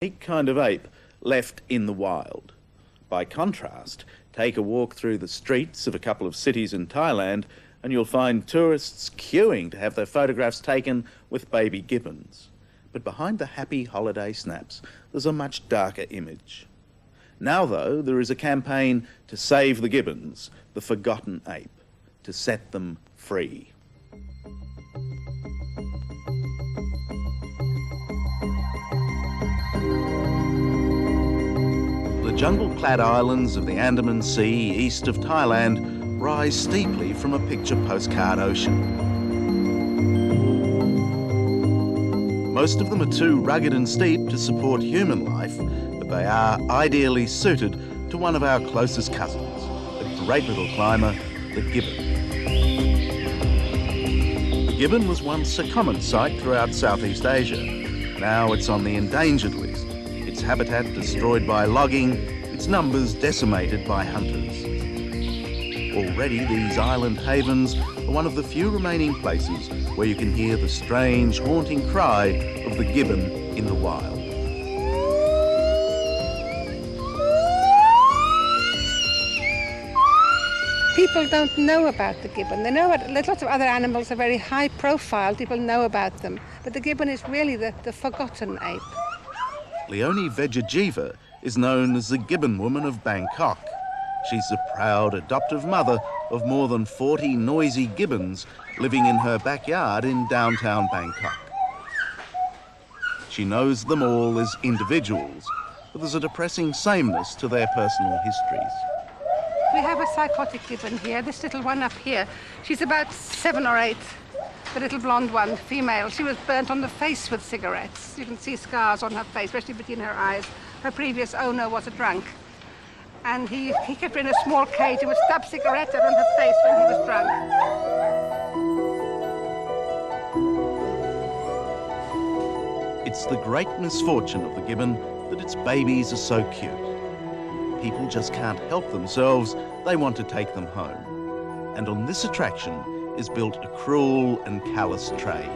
unique kind of ape left in the wild. By contrast, take a walk through the streets of a couple of cities in Thailand and you'll find tourists queuing to have their photographs taken with baby gibbons. But behind the happy holiday snaps, there's a much darker image. Now, though, there is a campaign to save the gibbons, the Forgotten Ape, to set them free. The jungle-clad islands of the Andaman Sea east of Thailand rise steeply from a picture postcard ocean. Most of them are too rugged and steep to support human life, but they are ideally suited to one of our closest cousins, a great little climber, the gibbon. The gibbon was once a common sight throughout Southeast Asia. Now it's on the endangered list, its habitat destroyed by logging, its numbers decimated by hunters. Already these island havens are one of the few remaining places where you can hear the strange, haunting cry of the gibbon in the wild. People don't know about the gibbon. They know that lots of other animals are very high profile, people know about them, but the gibbon is really the forgotten ape. Leonie Vejajiva is known as the Gibbon Woman of Bangkok. She's the proud adoptive mother of more than 40 noisy gibbons living in her backyard in downtown Bangkok. She knows them all as individuals, but there's a depressing sameness to their personal histories. We have a psychotic gibbon here, this little one up here. She's about 7 or 8, the little blonde one, female. She was burnt on the face with cigarettes. You can see scars on her face, especially between her eyes. Her previous owner was a drunk. And he kept her in a small cage and would stab cigarettes on her face when he was drunk. It's the great misfortune of the gibbon that its babies are so cute. People just can't help themselves, they want to take them home. And on this attraction is built a cruel and callous trade.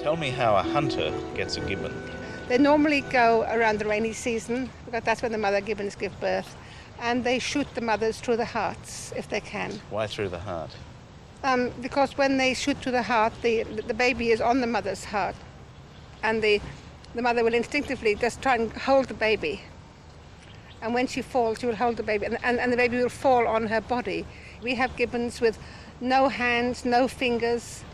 Tell me how a hunter gets a gibbon. They normally go around the rainy season, because that's when the mother gibbons give birth, and they shoot the mothers through the hearts, if they can. Why through the heart? Because when they shoot through the heart, the baby is on the mother's heart, and the mother will instinctively just try and hold the baby. And when she falls, she will hold the baby, and the baby will fall on her body. We have gibbons with no hands, no fingers,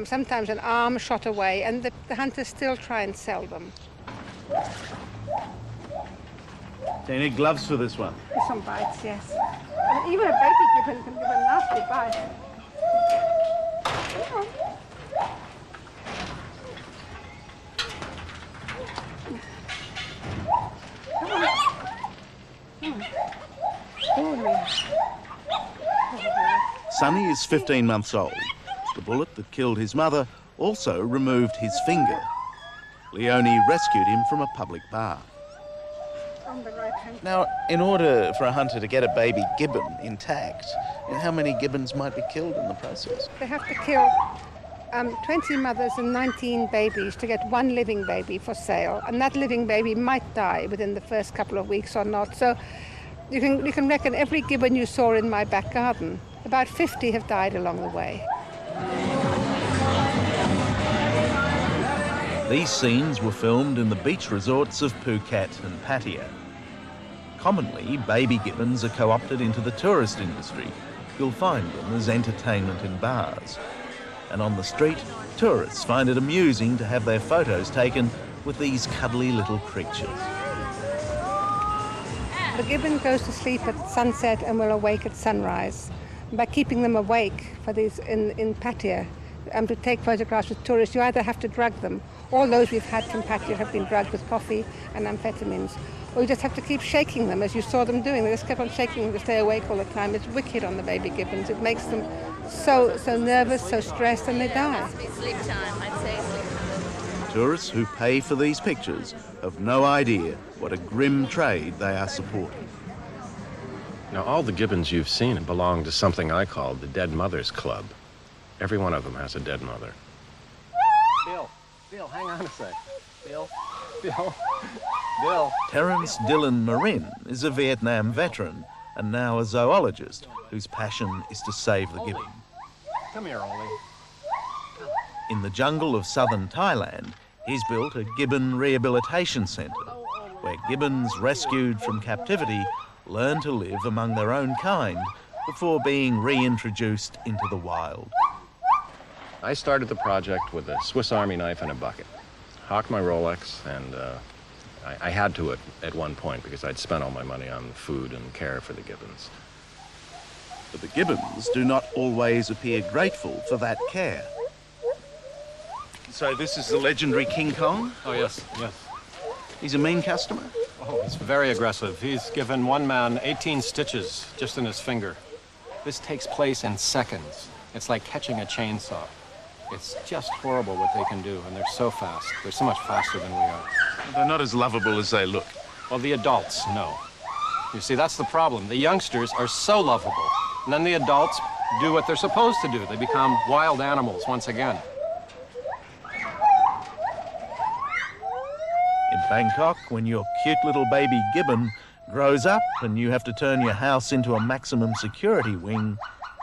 sometimes an arm shot away, and the hunters still try and sell them. Do you need gloves for this one? Some bites, yes. And even a baby gibbon can give a nasty bite. Sonny is 15 months old. The bullet that killed his mother also removed his finger. Leonie rescued him from a public bath. Now, in order for a hunter to get a baby gibbon intact, how many gibbons might be killed in the process? They have to kill 20 mothers and 19 babies to get one living baby for sale, and that living baby might die within the first couple of weeks or not. So you can reckon every gibbon you saw in my back garden, about 50 have died along the way. These scenes were filmed in the beach resorts of Phuket and Pattaya. Commonly, baby gibbons are co-opted into the tourist industry. You'll find them as entertainment in bars. And on the street, tourists find it amusing to have their photos taken with these cuddly little creatures. The gibbon goes to sleep at sunset and will awake at sunrise. By keeping them awake for these in Pattaya, to take photographs with tourists, you either have to drug them. All those we've had from Pattaya have been drugged with coffee and amphetamines. Or you just have to keep shaking them, as you saw them doing. They just kept on shaking them to stay awake all the time. It's wicked on the baby gibbons. It makes them so nervous, so stressed, and they die. Sleep time, I'd say sleep time. Tourists who pay for these pictures have no idea what a grim trade they are supporting. Now, all the gibbons you've seen belong to something I call the Dead Mothers Club. Every one of them has a dead mother. Bill, hang on a sec. Bill, Bill. Terence Dylan Morin is a Vietnam veteran and now a zoologist whose passion is to save the gibbon. Come here, Ollie. In the jungle of southern Thailand, he's built a Gibbon Rehabilitation Centre, where gibbons rescued from captivity learn to live among their own kind before being reintroduced into the wild. I started the project with a Swiss Army knife and a bucket. Hawked my Rolex, and I had to at one point because I'd spent all my money on food and care for the gibbons. But the gibbons do not always appear grateful for that care. So this is the legendary King Kong? Oh, yes, yes. He's a mean customer? Oh, he's very aggressive. He's given one man 18 stitches just in his finger. This takes place in seconds. It's like catching a chainsaw. It's just horrible what they can do, and they're so fast. They're so much faster than we are. They're not as lovable as they look. Well, the adults, no. You see, that's the problem. The youngsters are so lovable, and then the adults do what they're supposed to do. They become wild animals once again. In Bangkok, when your cute little baby gibbon grows up and you have to turn your house into a maximum security wing,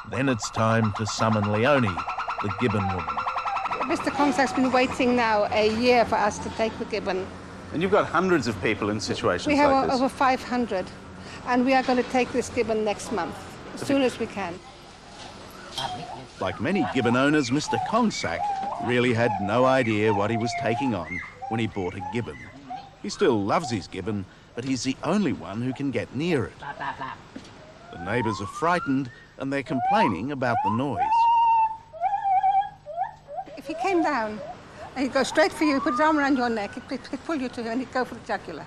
then it's time to summon Leonie, the gibbon woman. Mr. Kongsak's been waiting now a year for us to take the gibbon. And you've got hundreds of people in situations We have like this. over 500, and we are going to take this gibbon next month, as soon as we can. Like many gibbon owners, Mr. Kongsak really had no idea what he was taking on when he bought a gibbon. He still loves his gibbon, but he's the only one who can get near it. The neighbours are frightened and they're complaining about the noise. If he came down and he'd go straight for you, put his arm around your neck, he'd pull you to him and he'd go for the jugular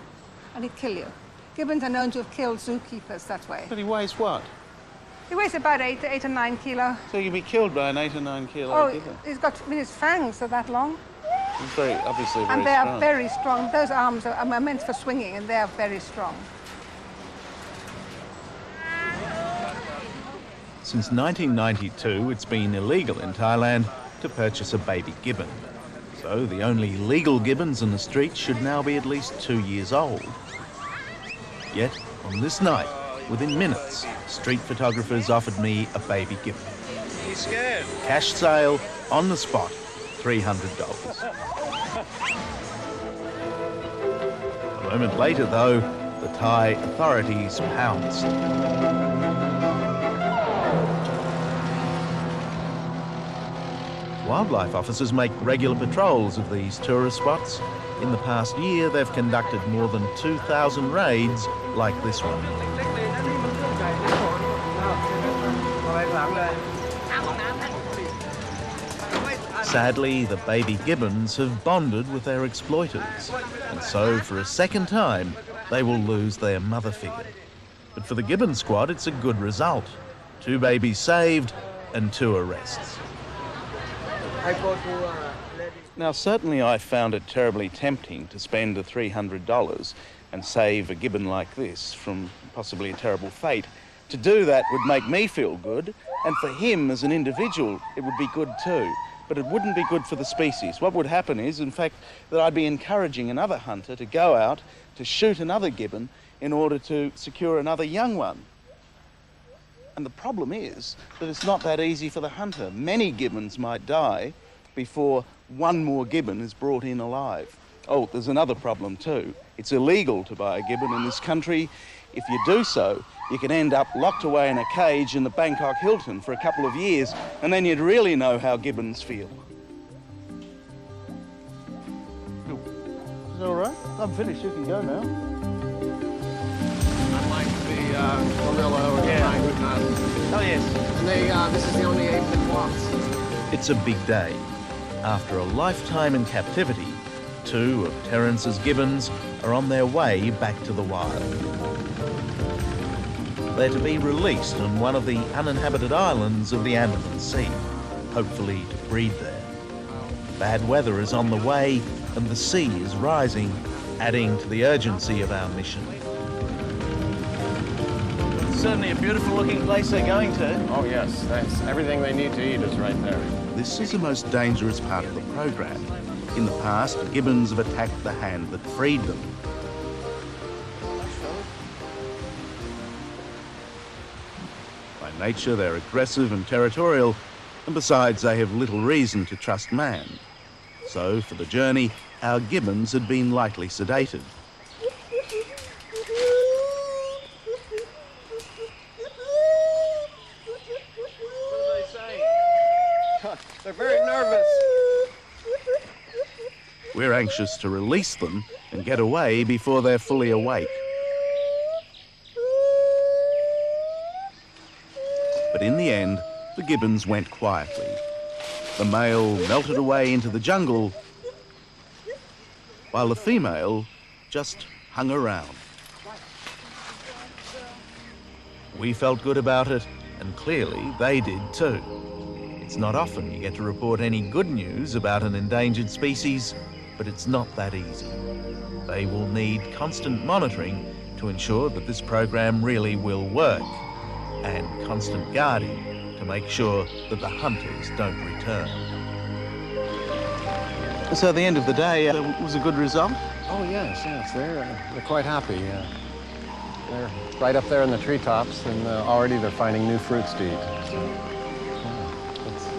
and he'd kill you. Gibbons are known to have killed zookeepers that way. But he weighs what? He weighs about 8 or 9 kilo. So you can be killed by an 8 or 9 kilo Oh, gibbon. he's got, his fangs are that long. He's obviously very And they strong. are very strong. Those arms are meant for swinging, and they are very strong. Since 1992, it's been illegal in Thailand to purchase a baby gibbon. So the only legal gibbons in the street should now be at least 2 years old. Yet, on this night, within minutes, street photographers offered me a baby gibbon. You scared? Cash sale, on the spot, $300. A moment later, though, the Thai authorities pounced. Wildlife officers make regular patrols of these tourist spots. In the past year, they've conducted more than 2,000 raids like this one. Sadly, the baby gibbons have bonded with their exploiters, and so for a second time, they will lose their mother figure. But for the gibbon squad, it's a good result. 2 babies saved and 2 arrests. Now, certainly I found it terribly tempting to spend the $300 and save a gibbon like this from possibly a terrible fate. To do that would make me feel good, and for him as an individual, it would be good too. But it wouldn't be good for the species. What would happen is, in fact, that I'd be encouraging another hunter to go out to shoot another gibbon in order to secure another young one. And the problem is that it's not that easy for the hunter. Many gibbons might die before one more gibbon is brought in alive. Oh, there's another problem too. It's illegal to buy a gibbon in this country. If you do so, you can end up locked away in a cage in the Bangkok Hilton for a couple of years, and then you'd really know how gibbons feel. Is that all right? I'm finished. You can go now. Unlike the gorilla or the orangutan. Oh, yes. And this is the only ape that walks. It's a big day. After a lifetime in captivity, 2 of Terence's gibbons are on their way back to the wild. They're to be released on one of the uninhabited islands of the Andaman Sea, hopefully to breed there. Bad weather is on the way and the sea is rising, adding to the urgency of our mission. It's certainly a beautiful looking place they're going to. Oh, yes, thanks. Everything they need to eat is right there. This is the most dangerous part of the program. In the past, gibbons have attacked the hand that freed them. By nature, they're aggressive and territorial, and besides, they have little reason to trust man. So, for the journey, our gibbons had been lightly sedated. They're very nervous. We're anxious to release them and get away before they're fully awake. But in the end, the gibbons went quietly. The male melted away into the jungle, while the female just hung around. We felt good about it, and clearly they did too. It's not often you get to report any good news about an endangered species, but it's not that easy. They will need constant monitoring to ensure that this program really will work, and constant guarding to make sure that the hunters don't return. So at the end of the day, it was a good result? Oh, yes, they're quite happy. They're right up there in the treetops, and already they're finding new fruits to eat.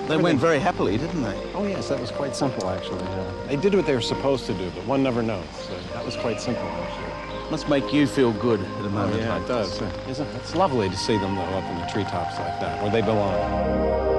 They went very happily, didn't they? Oh, yes, that was quite simple, actually. They did what they were supposed to do, but one never knows. So that was quite simple, actually. Must make you feel good at a moment Yeah, like it does. this. Isn't it? It's lovely to see them, though, up in the treetops like that, where they belong.